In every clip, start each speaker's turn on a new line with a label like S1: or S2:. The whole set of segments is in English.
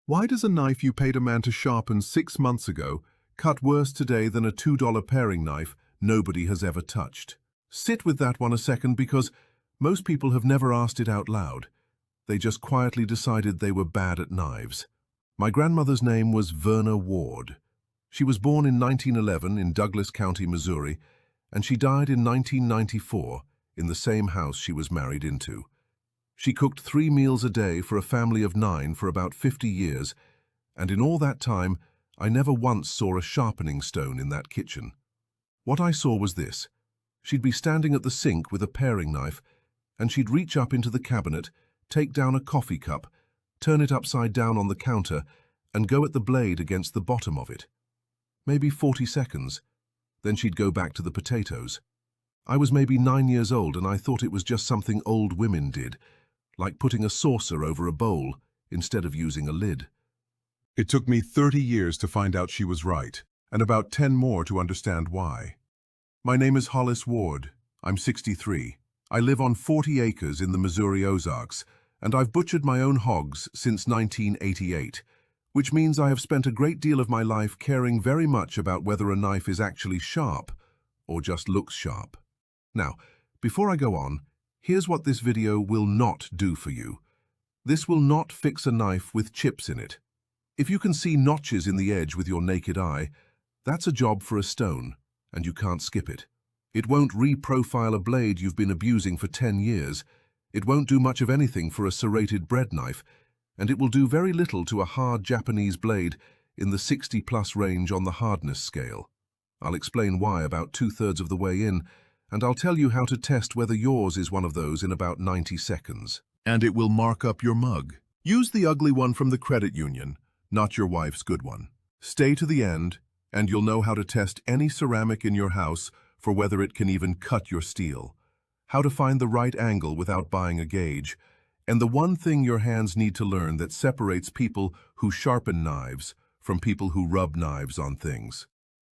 S1: Why does a knife you paid a man to sharpen 6 months ago cut worse today than a $2 paring knife nobody has ever touched? Sit with that one a second because most people have never asked it out loud. They just quietly decided they were bad at knives. My grandmother's name was Verna Ward. She was born in 1911 in Douglas County, Missouri, and she died in 1994 in the same house she was married into. She cooked 3 meals a day for a family of 9 for about 50 years, and in all that time, I never once saw a sharpening stone in that kitchen. What I saw was this. She'd be standing at the sink with a paring knife, and she'd reach up into the cabinet, take down a coffee cup, turn it upside down on the counter, and go at the blade against the bottom of it. Maybe 40 seconds. Then she'd go back to the potatoes. I was maybe 9 years old, and I thought it was just something old women did, like putting a saucer over a bowl instead of using a lid.
S2: It took me 30 years to find out she was right, and about 10 more to understand why. My name is Hollis Ward. I'm 63. I live on 40 acres in the Missouri Ozarks, and I've butchered my own hogs since 1988, which means I have spent a great deal of my life caring very much about whether a knife is actually sharp or just looks sharp. Now, before I go on, here's what this video will not do for you. This will not fix a knife with chips in it. If you can see notches in the edge with your naked eye, that's a job for a stone, and you can't skip it. It won't reprofile a blade you've been abusing for 10 years. It won't do much of anything for a serrated bread knife, and it will do very little to a hard Japanese blade in the 60+ range on the hardness scale. I'll explain why about 2/3 of the way in, and I'll tell you how to test whether yours is one of those in about 90 seconds. And it will mark up your mug. Use the ugly one from the credit union, not your wife's good one. Stay to the end, and you'll know how to test any ceramic in your house for whether it can even cut your steel, how to find the right angle without buying a gauge, and the one thing your hands need to learn that separates people who sharpen knives from people who rub knives on things.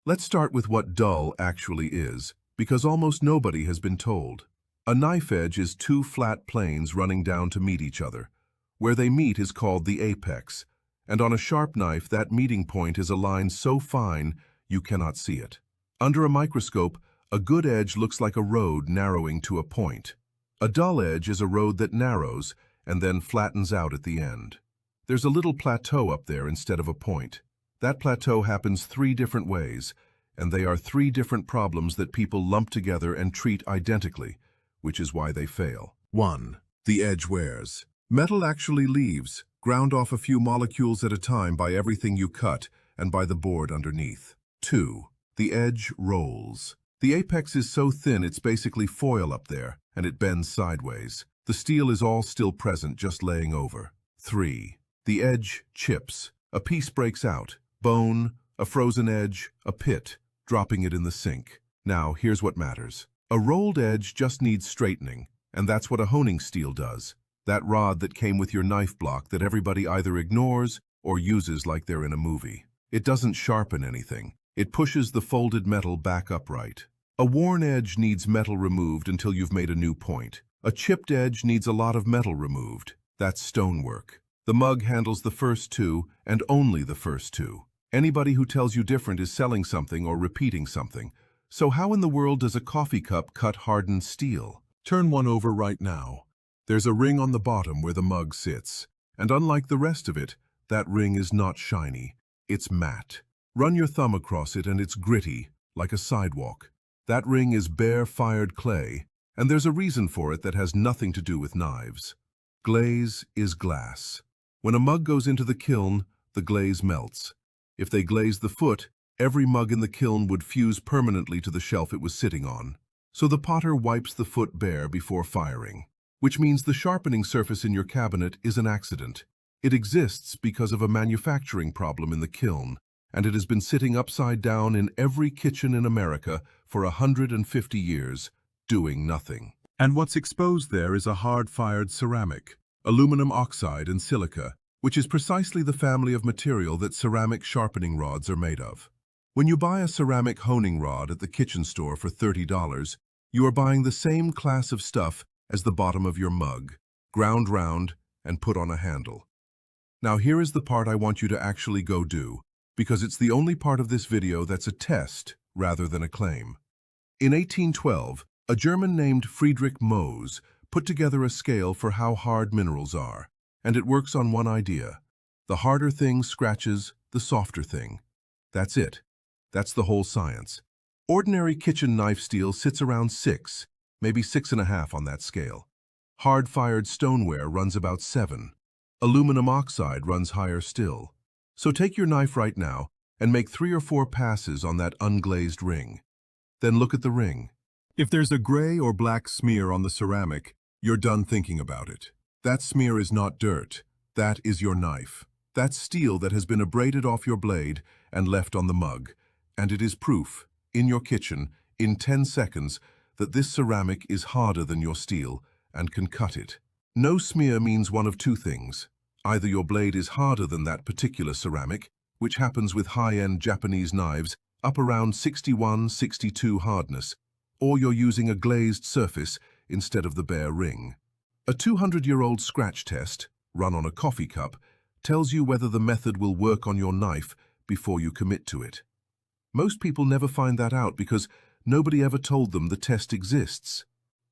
S2: Let's start with what dull actually is, because almost nobody has been told. A knife edge is 2 flat planes running down to meet each other. Where they meet is called the apex, and on a sharp knife that meeting point is a line so fine you cannot see it. Under a microscope, a good edge looks like a road narrowing to a point. A dull edge is a road that narrows and then flattens out at the end. There's a little plateau up there instead of a point. That plateau happens 3 different ways, and they are 3 different problems that people lump together and treat identically, which is why they fail. 1. The edge wears. Metal actually leaves, ground off a few molecules at a time by everything you cut and by the board underneath. 2. The edge rolls. The apex is so thin it's basically foil up there, and it bends sideways. The steel is all still present, just laying over. 3. The edge chips. A piece breaks out. Bone, a frozen edge, a pit, dropping it in the sink. Now, here's what matters. A rolled edge just needs straightening, and that's what a honing steel does. That rod that came with your knife block that everybody either ignores or uses like they're in a movie. It doesn't sharpen anything. It pushes the folded metal back upright. A worn edge needs metal removed until you've made a new point. A chipped edge needs a lot of metal removed. That's stonework. The mug handles the first 2 and only the first 2. Anybody who tells you different is selling something or repeating something. So how in the world does a coffee cup cut hardened steel? Turn one over right now. There's a ring on the bottom where the mug sits, and unlike the rest of it, that ring is not shiny. It's matte. Run your thumb across it and it's gritty, like a sidewalk. That ring is bare-fired clay, and there's a reason for it that has nothing to do with knives. Glaze is glass. When a mug goes into the kiln, the glaze melts. If they glaze the foot, every mug in the kiln would fuse permanently to the shelf it was sitting on. So the potter wipes the foot bare before firing, which means the sharpening surface in your cabinet is an accident. It exists because of a manufacturing problem in the kiln, and it has been sitting upside down in every kitchen in America for 150 years, doing nothing. And what's exposed there is a hard-fired ceramic, aluminum oxide and silica, which is precisely the family of material that ceramic sharpening rods are made of. When you buy a ceramic honing rod at the kitchen store for $30, you are buying the same class of stuff as the bottom of your mug, ground round and put on a handle.
S1: Now here is the part I want you to actually go do, because it's the only part of this video that's a test rather than a claim. In 1812, a German named Friedrich Mohs put together a scale for how hard minerals are, and it works on one idea. The harder thing scratches the softer thing. That's it. That's the whole science. Ordinary kitchen knife steel sits around 6, maybe 6.5 on that scale. Hard-fired stoneware runs about 7. Aluminum oxide runs higher still. So take your knife right now and make 3 or 4 passes on that unglazed ring. Then look at the ring. If there's a gray or black smear on the ceramic, you're done thinking about it. That smear is not dirt. That is your knife. That's steel that has been abraded off your blade and left on the mug. And it is proof, in your kitchen, in 10 seconds, that this ceramic is harder than your steel and can cut it. No smear means one of two things. Either your blade is harder than that particular ceramic, which happens with high-end Japanese knives up around 61, 62 hardness, or you're using a glazed surface instead of the bare ring. A 200-year-old scratch test, run on a coffee cup, tells you whether the method will work on your knife before you commit to it. Most people never find that out because nobody ever told them the test exists.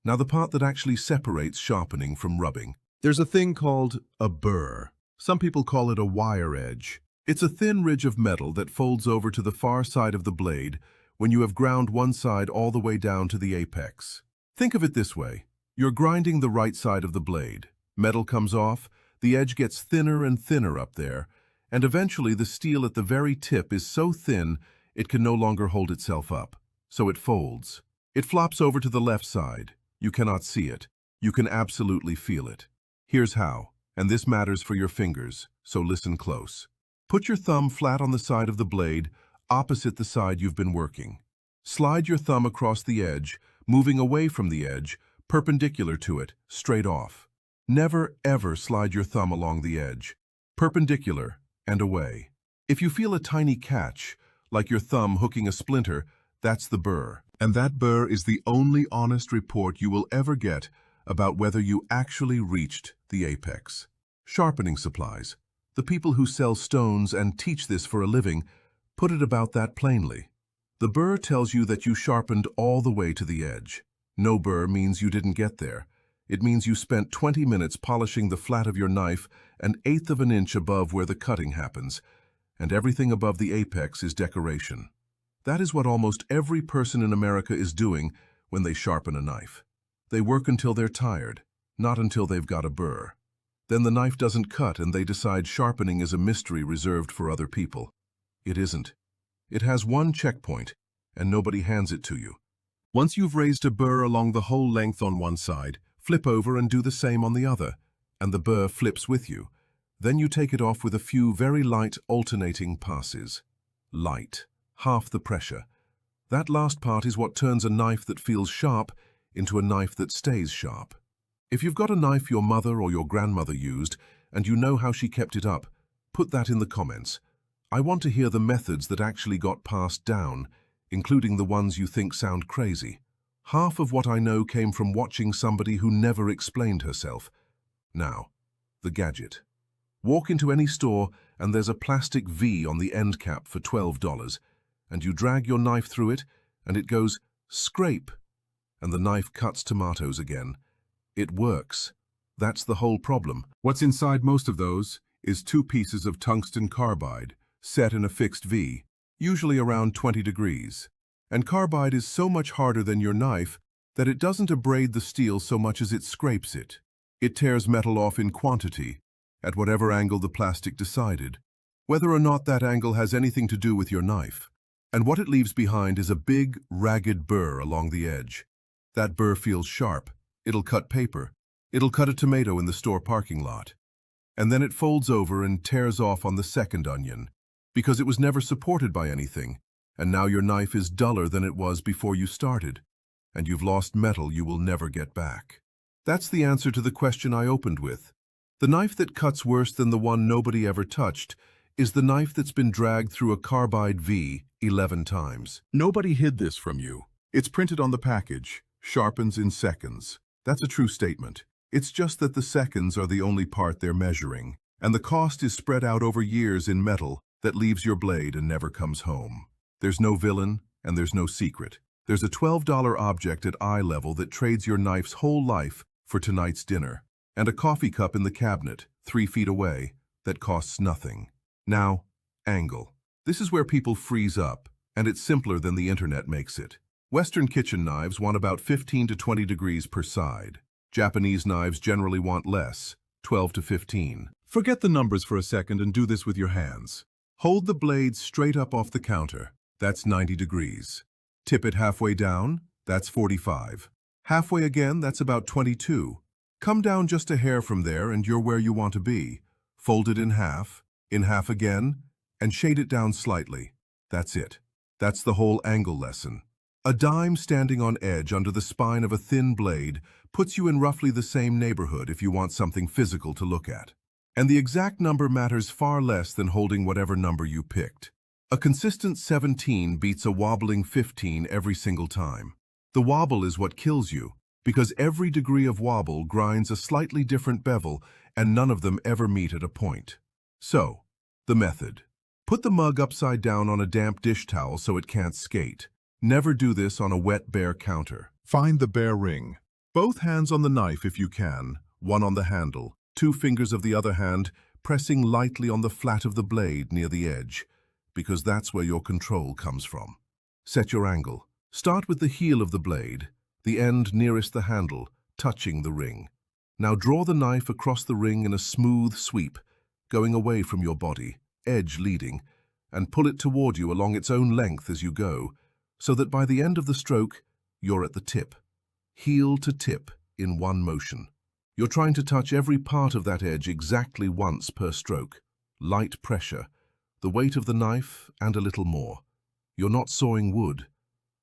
S1: Now the part that actually separates sharpening from rubbing. There's a thing called a burr. Some people call it a wire edge. It's a thin ridge of metal that folds over to the far side of the blade when you have ground one side all the way down to the apex. Think of it this way. You're grinding the right side of the blade. Metal comes off, the edge gets thinner and thinner up there, and eventually the steel at the very tip is so thin it can no longer hold itself up. So it folds. It flops over to the left side. You cannot see it. You can absolutely feel it. Here's how, and this matters for your fingers, so listen close. Put your thumb flat on the side of the blade, opposite the side you've been working. Slide your thumb across the edge, moving away from the edge, perpendicular to it, straight off. Never, ever slide your thumb along the edge. Perpendicular and away. If you feel a tiny catch, like your thumb hooking a splinter, that's the burr. And that burr is the only honest report you will ever get about whether you actually reached the apex. Sharpening supplies. The people who sell stones and teach this for a living put it about that plainly. The burr tells you that you sharpened all the way to the edge. No burr means you didn't get there. It means you spent 20 minutes polishing the flat of your knife an eighth of an inch above where the cutting happens, and everything above the apex is decoration. That is what almost every person in America is doing when they sharpen a knife. They work until they're tired, not until they've got a burr. Then the knife doesn't cut and they decide sharpening is a mystery reserved for other people. It isn't. It has one checkpoint, and nobody hands it to you. Once you've raised a burr along the whole length on one side, flip over and do the same on the other, and the burr flips with you. Then you take it off with a few very light alternating passes. Light. Half the pressure. That last part is what turns a knife that feels sharp into a knife that stays sharp. If you've got a knife your mother or your grandmother used, and you know how she kept it up, put that in the comments. I want to hear the methods that actually got passed down, including the ones you think sound crazy. Half of what I know came from watching somebody who never explained herself. Now, the gadget. Walk into any store and there's a plastic V on the end cap for $12, and you drag your knife through it and it goes scrape, and the knife cuts tomatoes again. It works. That's the whole problem. What's inside most of those is 2 pieces of tungsten carbide set in a fixed V, usually around 20 degrees. And carbide is so much harder than your knife that it doesn't abrade the steel so much as it scrapes it. It tears metal off in quantity, at whatever angle the plastic decided, whether or not that angle has anything to do with your knife. And what it leaves behind is a big, ragged burr along the edge. That burr feels sharp. It'll cut paper. It'll cut a tomato in the store parking lot. And then it folds over and tears off on the second onion, because it was never supported by anything, and now your knife is duller than it was before you started, and you've lost metal you will never get back. That's the answer to the question I opened with. The knife that cuts worse than the one nobody ever touched is the knife that's been dragged through a carbide V 11 times. Nobody hid this from you. It's printed on the package. Sharpens in seconds. That's a true statement. It's just that the seconds are the only part they're measuring.
S2: And the cost is spread out over years in metal that leaves your blade and never comes home. There's no villain, and there's no secret. There's a $12 object at eye level that trades your knife's whole life for tonight's dinner, and a coffee cup in the cabinet, 3 feet away, that costs nothing. Now, angle. This is where people freeze up, and it's simpler than the internet makes it. Western kitchen knives want about 15 to 20 degrees per side. Japanese knives generally want less, 12 to 15. Forget the numbers for a second and do this with your hands. Hold the blade straight up off the counter. That's 90 degrees. Tip it halfway down. That's 45. Halfway again, that's about 22. Come down just a hair from there and you're where you want to be. Fold it in half again, and shade it down slightly. That's it. That's the whole angle lesson. A dime standing on edge under the spine of a thin blade puts you in roughly the same neighborhood if you want something physical to look at. And the exact number matters far less than holding whatever number you picked. A consistent 17 beats a wobbling 15 every single time. The wobble is what kills you, because every degree of wobble grinds a slightly different bevel and none of them ever meet at a point. So, the method. Put the mug upside down on a damp dish towel so it can't skate. Never do this on a wet, bare counter. Find the bare ring. Both hands on the knife if you can, one on the handle, 2 fingers of the other hand pressing lightly on the flat of the blade near the edge, because that's where your control comes from. Set your angle. Start with the heel of the blade, the end nearest the handle, touching the ring. Now draw the knife across the ring in a smooth sweep, going away from your body, edge leading, and pull it toward you along its own length as you go, so that by the end of the stroke, you're at the tip. Heel to tip in one motion. You're trying to touch every part of that edge exactly once per stroke. Light pressure, the weight of the knife, and a little more. You're not sawing wood.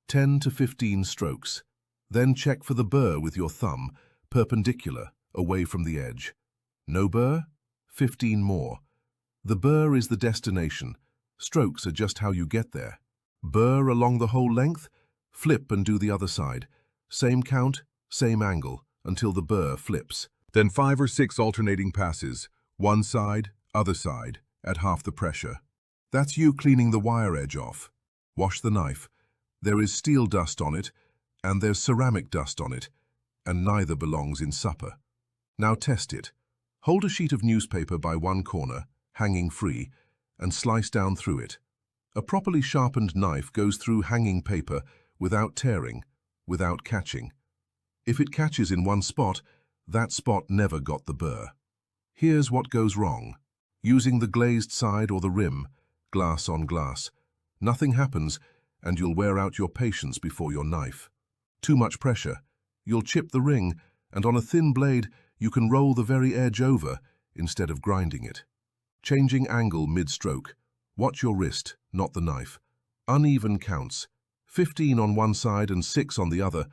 S2: 10 to 15 strokes. Then check for the burr with your thumb, perpendicular, away from the edge. No burr? 15 more. The burr is the destination. Strokes are just how you get there. Burr along the whole length, flip and do the other side. Same count, same angle, until the burr flips. Then 5 or 6 alternating passes, one side, other side, at half the pressure. That's you cleaning the wire edge off. Wash the knife. There is steel dust on it, and there's ceramic dust on it, and neither belongs in supper. Now test it. Hold a sheet of newspaper by one corner, hanging free, and slice down through it. A properly sharpened knife goes through hanging paper without tearing, without catching. If it catches in one spot, that spot never got the burr. Here's what goes wrong. Using the glazed side or the rim, glass on glass, nothing happens and you'll wear out your patience before your knife. Too much pressure, you'll chip the ring, and on a thin blade you can roll the very edge over instead of grinding it. Changing angle mid-stroke. Watch your wrist, not the knife. Uneven counts. 15 on one side and 6 on the other.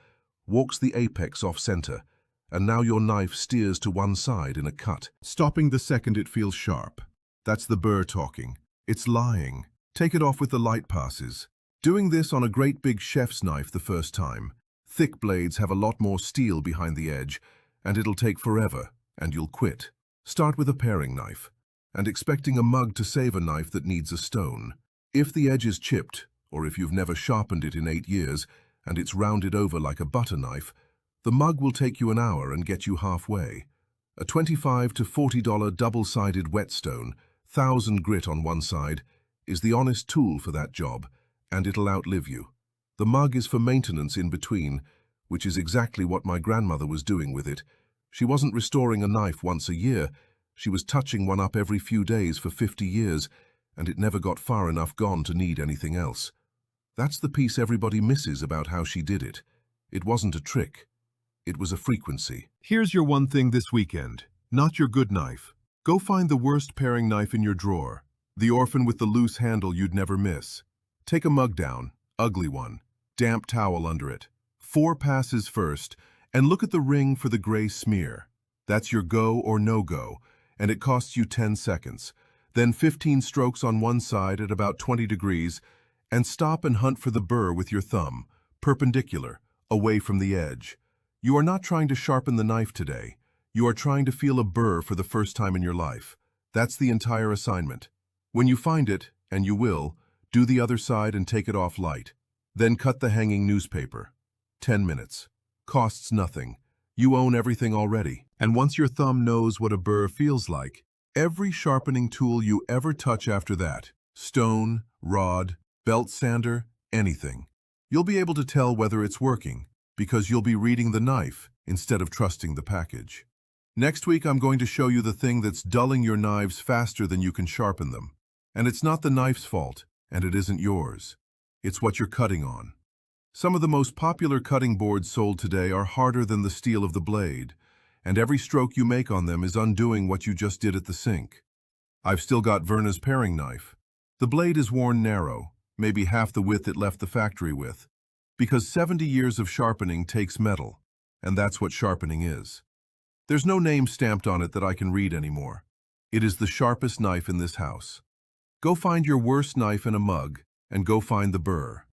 S2: Walks the apex off center, and now your knife steers to one side in a cut. Stopping the second it feels sharp. That's the burr talking. It's lying. Take it off with the light passes. Doing this on a great big chef's knife the first time. Thick blades have a lot more steel behind the edge, and it'll take forever, and you'll quit. Start with a paring knife, and expecting a mug to save a knife that needs a stone. If the edge is chipped, or if you've never sharpened it in 8 years, and it's rounded over like a butter knife, the mug will take you an hour and get you halfway. A $25 to $40 double-sided whetstone, 1,000 grit on one side, is the honest tool for that job, and it'll outlive you. The mug is for maintenance in between, which is exactly what my grandmother was doing with it. She wasn't restoring a knife once a year, she was touching one up every few days for 50 years, and it never got far enough gone to need anything else. That's the piece everybody misses about how she did it. It wasn't a trick. It was a frequency. Here's your one thing this weekend. Not your good knife. Go find the worst paring knife in your drawer. The orphan with the loose handle you'd never miss. Take a mug down, ugly one. Damp towel under it. 4 passes first, and look at the ring for the gray smear. That's your go or no-go, and it costs you 10 seconds. Then 15 strokes on one side at about 20 degrees, and stop and hunt for the burr with your thumb, perpendicular, away from the edge. You are not trying to sharpen the knife today. You are trying to feel a burr for the first time in your life.
S1: That's the entire assignment. When you find it, and you will, do the other side and take it off light. Then cut the hanging newspaper. 10 minutes. Costs nothing. You own everything already.
S2: And once your thumb knows what a burr feels like, every sharpening tool you ever touch after that, stone, rod, belt sander, anything, you'll be able to tell whether it's working, because you'll be reading the knife instead of trusting the package. Next week, I'm going to show you the thing that's dulling your knives faster than you can sharpen them. And it's not the knife's fault, and it isn't yours. It's what you're cutting on. Some of the most popular cutting boards sold today are harder than the steel of the blade, and every stroke you make on them is undoing what you just did at the sink. I've still got Verna's paring knife. The blade is worn narrow, maybe half the width it left the factory with, because 70 years of sharpening takes metal, and that's what sharpening is. There's no name stamped on it that I can read anymore. It is the sharpest knife in this house. Go find your worst knife in a mug, and go find the burr.